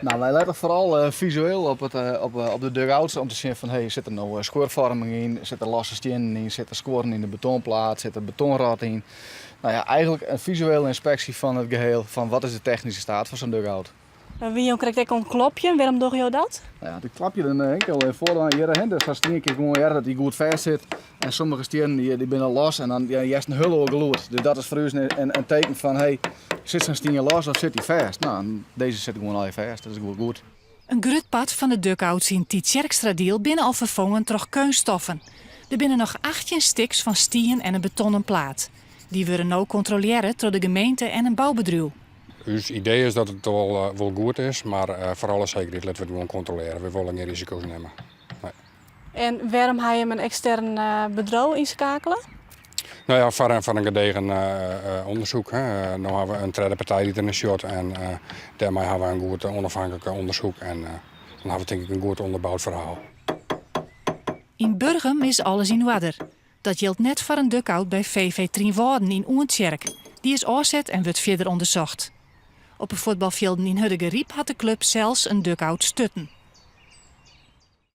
Nou, wij letten vooral visueel op de dugouts om te zien van zit er nou scoorvorming in, zit er losse stenen in, zit er scoren in de betonplaat, zit er betonrad in. Nou ja, eigenlijk een visuele inspectie van het geheel van wat is de technische staat van zo'n dugout. Wie krijgt ook een klopje, waarom doe je dat? Nou ja, die klap je dan enkel voor je heen, dus als het gewoon dat die goed vast zit. En sommige stenen die binnen los en dan juist een hullo geloerd. Dus dat is voor ons een teken van zit zo'n steen los of zit die vast? Nou, deze zit gewoon al vast, dat is goed. Een grutpad van de dugouts in Tietjerkstradiel binnen al vervangen door keunstoffen. Er binnen nog 18 stiks van stien en een betonnen plaat. Die worden nou controleren door de gemeente en een bouwbedrijf. Ons idee is dat het wel goed is, maar voor alle zekerheid laten we het gewoon controleren. We willen geen risico's nemen. Nee. En waarom ga je hem een extern bedrijf inschakelen? Nou ja, voor een gedegen onderzoek. Hè. Nu hebben we een derde partij die erin short en daarmee hebben we een goed onafhankelijk onderzoek. En dan hebben we denk ik een goed onderbouwd verhaal. In Burgum is alles in orde. Dat geldt net voor een dugout bij VV Trienwouden in Oentjerk. Die is oorzet en wordt verder onderzocht. Op een voetbalveld in Huddegeriep had de club zelfs een dugout stutten.